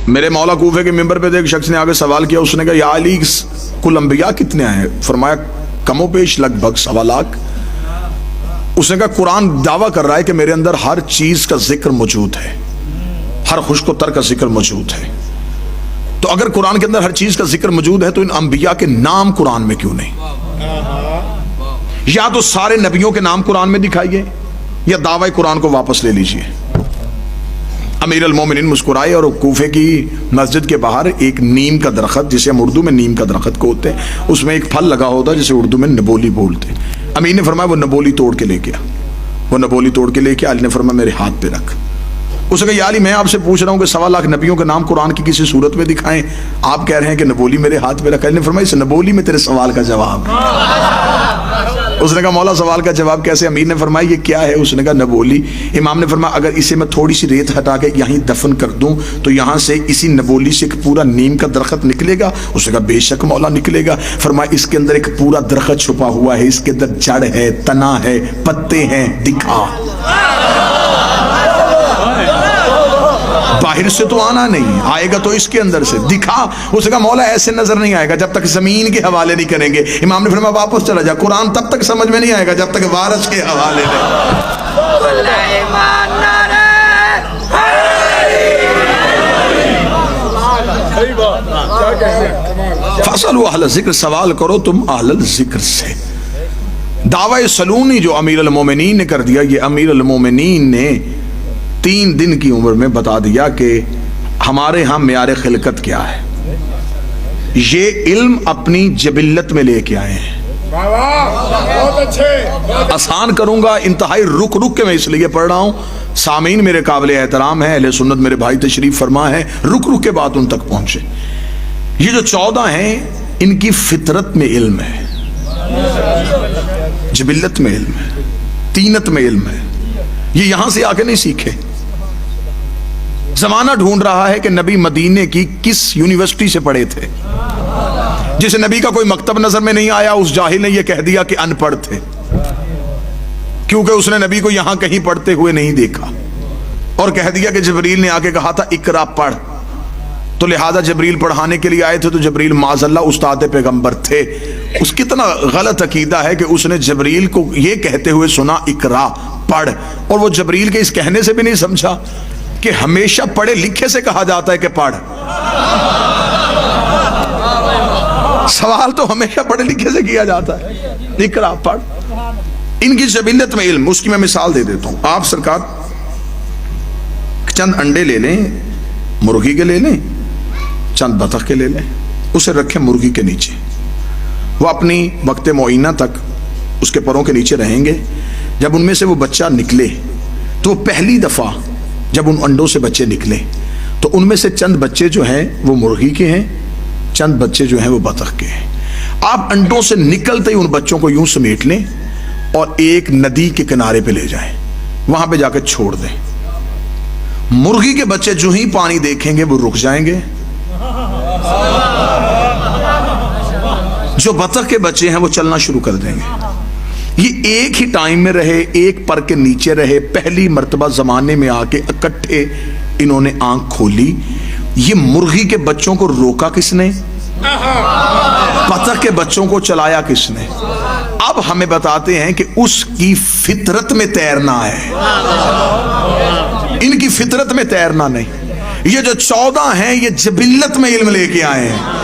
میرے مولا کوفے کے ممبر پہ ایک شخص نے آگے سوال کیا، اس نے کہا یا علی کل انبیاء کتنے ہیں؟ فرمایا کم و بیش لگ بھگ 1.25 لاکھ۔ اس نے کہا قرآن دعویٰ کر رہا ہے کہ میرے اندر ہر چیز کا ذکر موجود ہے، ہر خشک و تر کا ذکر موجود ہے، تو اگر قرآن کے اندر ہر چیز کا ذکر موجود ہے تو ان انبیاء کے نام قرآن میں کیوں نہیں؟ یا تو سارے نبیوں کے نام قرآن میں دکھائیے یا دعوی قرآن کو واپس لے لیجئے۔ امیر المومنین مسکرائے اور کوفے کی مسجد کے باہر ایک نیم کا درخت، جسے ہم اردو میں نیم کا درخت کہتے ہیں، اس میں ایک پھل لگا ہوتا ہے جسے اردو میں نبولی بولتے ہیں۔ امیر نے فرمایا وہ نبولی توڑ کے لے کے آ، وہ نبولی توڑ کے لے کے علی نے فرمایا میرے ہاتھ پہ رکھ۔ اس نے کہا یا علی میں آپ سے پوچھ رہا ہوں کہ 1.25 لاکھ نبیوں کے نام قرآن کی کسی صورت میں دکھائیں، آپ کہہ رہے ہیں کہ نبولی میرے ہاتھ پہ رکھا۔ علی نے فرمایا اس نبولی میں تیرے سوال کا جواب۔ اس نے کہا مولا سوال کا جواب کیسے؟ امیر نے فرمایا یہ کیا ہے؟ اس نے کہا نبولی۔ امام نے فرمایا اگر اسے میں تھوڑی سی ریت ہٹا کے یہیں دفن کر دوں تو یہاں سے اسی نبولی سے ایک پورا نیم کا درخت نکلے گا؟ اس نے کہا بے شک مولا نکلے گا۔ فرمایا اس کے اندر ایک پورا درخت چھپا ہوا ہے، اس کے اندر جڑ ہے، تنا ہے، پتے ہیں، دکھا۔ باہر سے تو آنا نہیں، آئے گا تو اس کے اندر سے، دکھا۔ اس نے کہا مولا ایسے نظر نہیں آئے گا جب تک زمین کے حوالے نہیں کریں گے۔ امام نے فرمایا واپس چلا جا، قرآن تب تک سمجھ میں نہیں آئے گا جب تک وارث کے حوالے نہیں۔ فَاسْأَلُوا أَهْلَ الذِّكْرِ، سوال کرو تم اہل الذکر سے۔ دعوی سلونی جو امیر المومنین نے کر دیا، یہ امیر المومنین نے 3 دن کی عمر میں بتا دیا کہ ہمارے ہاں معیار خلقت کیا ہے۔ یہ علم اپنی جبلت میں لے کے آئے ہیں۔ آسان کروں گا، انتہائی رک رک کے میں اس لیے پڑھ رہا ہوں، سامعین میرے قابل احترام ہے، اہل سنت میرے بھائی تشریف فرما ہے، رک رک کے بات ان تک پہنچے۔ یہ جو 14 ہیں ان کی فطرت میں علم ہے، جبلت میں علم ہے، طینت میں علم ہے، یہ یہاں سے آ کے نہیں سیکھے۔ زمانہ ڈھونڈ رہا ہے کہ نبی مدینے کی کس یونیورسٹی سے پڑھے تھے۔ جسے نبی کا کوئی مکتب نظر میں نہیں آیا اس جاہل نے یہ کہہ دیا کہ ان پڑھ تھے، کیونکہ اس نے نبی کو یہاں کہیں پڑھتے ہوئے نہیں دیکھا، اور کہہ دیا کہ جبریل نے آ کے کہا تھا اقرا پڑھ، تو لہذا جبریل پڑھانے کے لیے آئے تھے، تو جبریل معاذ اللہ استاد پیغمبر تھے۔ اس کتنا غلط عقیدہ ہے کہ اس نے جبریل کو یہ کہتے ہوئے سنا اقرا پڑھ، اور وہ جبریل کے اس کہنے سے بھی نہیں سمجھا کہ ہمیشہ پڑھے لکھے سے کہا جاتا ہے کہ پڑھ۔ سوال تو ہمیشہ پڑھے لکھے سے کیا جاتا ہے، اقرا پڑھ۔ ان کی جبلت میں علم، اس کی میں مثال دے دیتا ہوں۔ آپ سرکار چند انڈے لے لیں، مرغی کے لے لیں، چند بطخ کے لے لیں، اسے رکھیں مرغی کے نیچے، وہ اپنی وقت معینہ تک اس کے پروں کے نیچے رہیں گے۔ جب ان میں سے وہ بچہ نکلے تو پہلی دفعہ جب ان انڈوں سے بچے نکلے تو ان میں سے چند بچے جو ہیں وہ مرغی کے ہیں، چند بچے جو ہیں وہ بطخ کے ہیں۔ آپ انڈوں سے نکلتے ہی ان بچوں کو یوں سمیٹ لیں اور ایک ندی کے کنارے پہ لے جائیں، وہاں پہ جا کے چھوڑ دیں۔ مرغی کے بچے جو ہی پانی دیکھیں گے وہ رک جائیں گے، جو بطخ کے بچے ہیں وہ چلنا شروع کر دیں گے۔ یہ ایک ہی ٹائم میں رہے، ایک پر کے نیچے رہے، پہلی مرتبہ زمانے میں آ کے اکٹھے انہوں نے آنکھ کھولی۔ یہ مرغی کے بچوں کو روکا کس نے؟ بطخ کے بچوں کو چلایا کس نے؟ اب ہمیں بتاتے ہیں کہ اس کی فطرت میں تیرنا ہے، ان کی فطرت میں تیرنا نہیں۔ یہ جو 14 ہیں یہ جبلت میں علم لے کے آئے ہیں،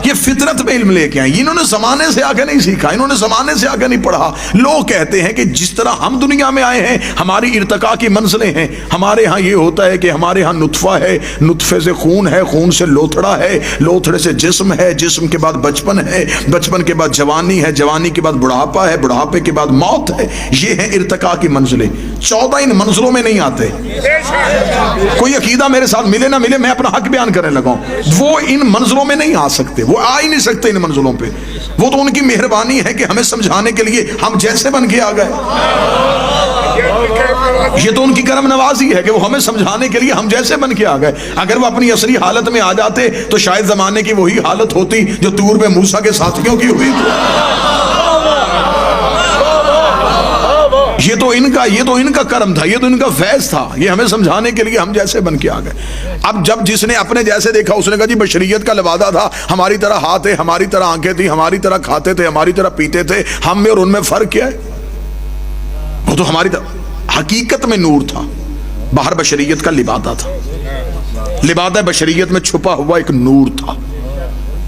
یہ فطرت میں علم لے کے آئے، انہوں نے زمانے سے آگے نہیں سیکھا، انہوں نے زمانے سے آگے نہیں پڑھا۔ لوگ کہتے ہیں کہ جس طرح ہم دنیا میں آئے ہیں ہماری ارتقاء کی منزلیں ہیں، ہمارے ہاں یہ ہوتا ہے کہ ہمارے ہاں نطفہ ہے، نطفے سے خون ہے، خون سے لوتھڑا ہے، لوتھڑے سے جسم ہے، جسم کے بعد بچپن ہے، بچپن کے بعد جوانی ہے، جوانی کے بعد بڑھاپا ہے، بڑھاپے کے بعد موت ہے۔ یہ ہے ارتقاء کی منزلیں۔ 14 ان منزلوں میں نہیں آتے۔ کوئی عقیدہ میرے ساتھ ملے نہ ملے، میں اپنا حق بیان کرنے لگا ہوں، وہ ان منزلوں میں نہیں آ سکتے، وہ آ ہی نہیں سکتے ان منزلوں پہ۔ وہ تو ان کی مہربانی ہے کہ ہمیں سمجھانے کے لیے ہم جیسے بن کے آ گئے، یہ تو ان کی کرم نوازی ہے کہ وہ ہمیں سمجھانے کے لیے ہم جیسے بن کے آ گئے۔ اگر وہ اپنی اصلی حالت میں آ جاتے تو شاید زمانے کی وہی حالت ہوتی جو طور پہ موسیٰ کے ساتھیوں کی ہوئی۔ یہ یہ تو ان کا کرم تھا، یہ تو ان کا فیض تھا، یہ ہمیں سمجھانے کے لیے ہم جیسے بن کے آ گئے۔ اب جب جس نے اپنے جیسے دیکھا اس نے کہا جی بشریت کا لبادہ تھا، ہماری طرح ہاتھ ہے، ہماری طرح آنکھیں تھی، ہماری طرح کھاتے تھے، ہماری طرح پیتے تھے، ہم میں اور ان میں فرق کیا ہے؟ وہ تو ہماری طرح حقیقت میں نور تھا، باہر بشریت کا لبادہ تھا، لبادہ بشریت میں چھپا ہوا ایک نور تھا۔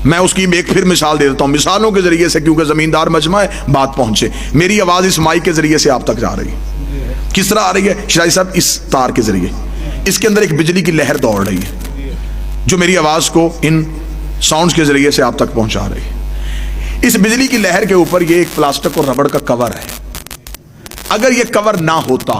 میں اس کی ایک پھر مثال دے دیتا ہوں، مثالوں کے ذریعے سے، کیونکہ زمیندار مجمع ہے بات پہنچے۔ میری آواز اس مائک کے ذریعے سے آپ تک جا رہی ہے، کس طرح آ رہی ہے شاہد صاحب؟ اس تار کے ذریعے، اس کے اندر ایک بجلی کی لہر دوڑ رہی ہے جو میری آواز کو ان ساؤنڈز کے ذریعے سے آپ تک پہنچا رہی ہے۔ اس بجلی کی لہر کے اوپر یہ ایک پلاسٹک اور ربڑ کا کور ہے، اگر یہ کور نہ ہوتا،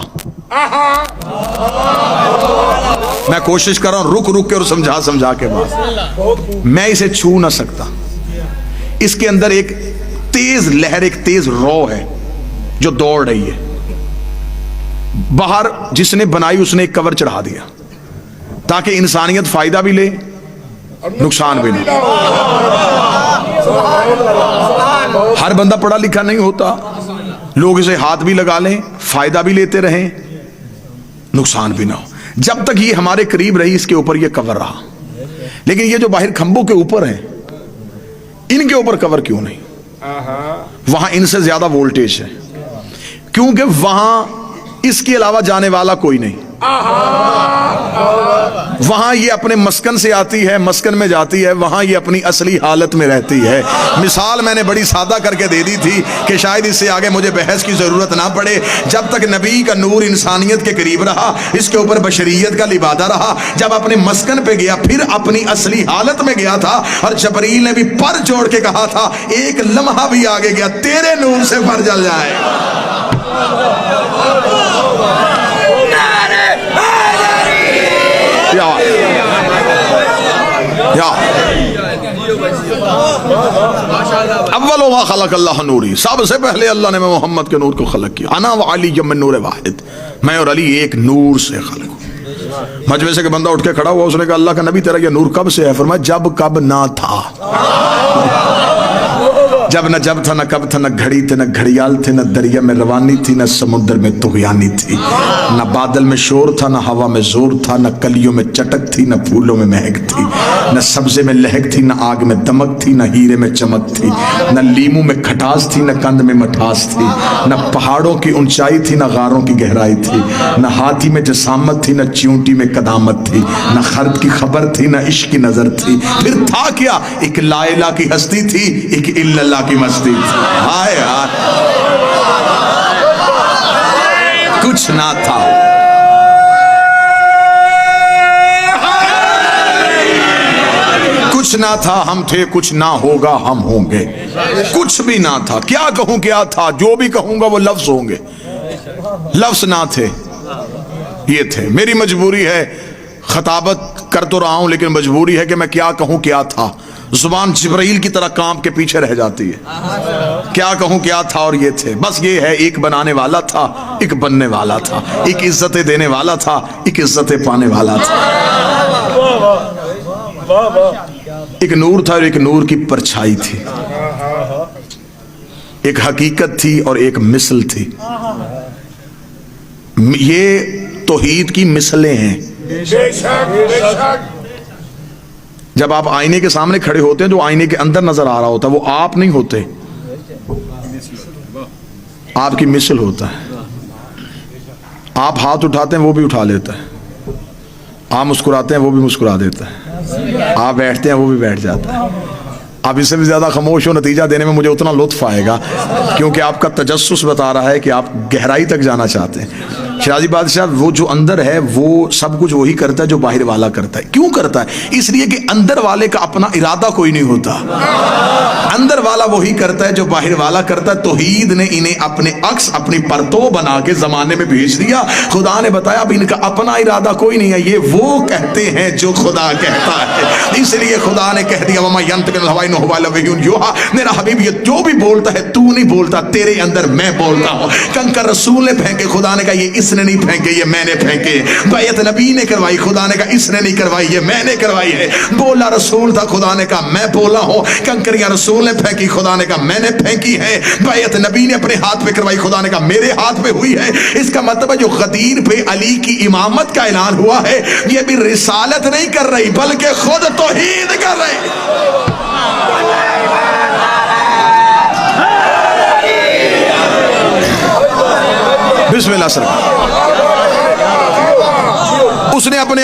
میں کوشش کر رہا ہوں رک رک کے اور سمجھا کے بعد، میں اسے چھو نہ سکتا۔ اس کے اندر ایک تیز لہر، ایک تیز رو ہے جو دوڑ رہی ہے۔ باہر جس نے بنائی اس نے ایک کور چڑھا دیا تاکہ انسانیت فائدہ بھی لے نقصان بھی لے۔ ہر بندہ پڑھا لکھا نہیں ہوتا، لوگ اسے ہاتھ بھی لگا لیں، فائدہ بھی لیتے رہیں، نقصان بھی نہ ہو۔ جب تک یہ ہمارے قریب رہی اس کے اوپر یہ کور رہا، لیکن یہ جو باہر کھمبوں کے اوپر ہیں ان کے اوپر کور کیوں نہیں؟ وہاں ان سے زیادہ وولٹیج ہے، کیونکہ وہاں اس کے علاوہ جانے والا کوئی نہیں۔ وہاں یہ اپنے مسکن سے آتی ہے، مسکن میں جاتی ہے، وہاں یہ اپنی اصلی حالت میں رہتی ہے۔ مثال میں نے بڑی سادہ کر کے دے دی تھی کہ شاید اس سے آگے مجھے بحث کی ضرورت نہ پڑے۔ جب تک نبی کا نور انسانیت کے قریب رہا، اس کے اوپر بشریت کا لبادہ رہا، جب اپنے مسکن پہ گیا پھر اپنی اصلی حالت میں گیا تھا، اور جبریل نے بھی پر جوڑ کے کہا تھا ایک لمحہ بھی آگے گیا تیرے نور سے پر جل جائے گا۔ اول ما خلق اللہ نوری، سب سے پہلے اللہ نے محمد کے نور کو خلق کیا۔ انا وعلی من نور واحد، میں اور علی ایک نور سے خلق ہوں۔ مجمع سے کہ بندہ اٹھ کے کھڑا ہوا، اس نے کہا اللہ کا نبی تیرا یہ نور کب سے ہے؟ فرمایا جب کب نہ تھا، جب نہ جب تھا، نہ کب تھا، نہ گھڑی تھے، نہ گھڑیال تھے، نہ دریا میں روانی تھی، نہ سمندر میں طغیانی تھی، نہ بادل میں شور تھا، نہ ہوا میں زور تھا، نہ کلیوں میں چٹک تھی، نہ پھولوں میں مہک تھی، نہ سبزے میں لہک تھی، نہ آگ میں دمک تھی، نہ ہیرے میں چمک تھی، نہ لیموں میں کھٹاس تھی، نہ کند میں مٹھاس تھی، نہ پہاڑوں کی اونچائی تھی، نہ غاروں کی گہرائی تھی، نہ ہاتھی میں جسامت تھی، نہ چیونٹی میں قدامت تھی، نہ خرد کی خبر تھی، نہ عشق کی نظر تھی۔ پھر تھا کیا؟ ایک لا الہ کی ہستی تھی، ایک الا اللہ کی مستی تھی۔ ہائے ہائے، کچھ نہ تھا، کچھ نہ تھا ہم تھے، کچھ نہ ہوگا ہم ہوں گے، کچھ بھی نہ تھا، کیا کہوں کیا تھا، جو بھی کہوں گا وہ لفظ ہوں گے، لفظ نہ تھے، یہ تھے۔ میری مجبوری ہے، خطابت کر تو رہا ہوں لیکن مجبوری ہے کہ میں کیا کہوں کیا تھا۔ زبان جبرائیل کی طرح کام کے پیچھے رہ جاتی ہے، کیا کہوں کیا تھا، اور یہ تھے۔ بس یہ ہے، ایک بنانے والا تھا، ایک بننے والا تھا، ایک عزتیں دینے والا تھا، ایک عزتیں پانے والا تھا، ایک نور تھا اور ایک نور کی پرچھائی تھی، ایک حقیقت تھی اور ایک مثل تھی۔ یہ توحید کی مثلیں ہیں۔ جب آپ آئینے کے سامنے کھڑے ہوتے ہیں، جو آئینے کے اندر نظر آ رہا ہوتا ہے وہ آپ نہیں ہوتے، آپ کی مثل ہوتا ہے۔ آپ ہاتھ اٹھاتے ہیں وہ بھی اٹھا لیتا ہے، آپ مسکراتے ہیں وہ بھی مسکرا دیتا ہے، آپ بیٹھتے ہیں وہ بھی بیٹھ جاتا ہے۔ آپ اس سے بھی زیادہ خاموش ہو، نتیجہ دینے میں مجھے اتنا لطف آئے گا کیونکہ آپ کا تجسس بتا رہا ہے کہ آپ گہرائی تک جانا چاہتے ہیں۔ شیرازی بادشاہ، وہ جو اندر ہے وہ سب کچھ وہی کرتا ہے جو باہر والا کرتا ہے۔ کیوں کرتا ہے؟ اس لیے کہ اندر والے کا اپنا ارادہ کوئی نہیں ہوتا، اندر والا وہی کرتا ہے جو باہر والا کرتا ہے۔ توحید نے انہیں اپنے عکس، اپنی پرتو بنا کے زمانے میں بھیج دیا۔ خدا نے بتایا اب ان کا اپنا ارادہ کوئی نہیں ہے، یہ وہ کہتے ہیں جو خدا کہتا ہے۔ اس لیے خدا نے کہہ دیا وما ينطق عن الهوى إن هو إلا وحي يوحى، میرا حبیب یہ جو بھی بولتا ہے تو نہیں بولتا، تیرے اندر میں بولتا ہوں۔ کنکر رسول نے پھینکے، خدا نے کہا یہ اس اس نے نہیں پھینکے یہ میں نے پھینکے، بیعت نبی نے کروائی، خدا نے کہا اس نے نہیں کروائی یہ میں نے کروائی ہے، بولا رسول تھا خدا نے کہا میں بولا ہوں، کنکریاں رسول نے پھینکی خدا نے کہا میں نے پھینکی ہے، بیعت نبی نے اپنے ہاتھ پہ کروائی خدا نے کہا میرے ہاتھ پہ ہوئی ہے۔ اس کا مطلب ہے جو غدیر پہ علی کی امامت کا اعلان ہوا ہے یہ بھی رسالت نہیں کر رہی بلکہ خود توحید کر رہی۔ بسم اللہ سر، اس نے اپنے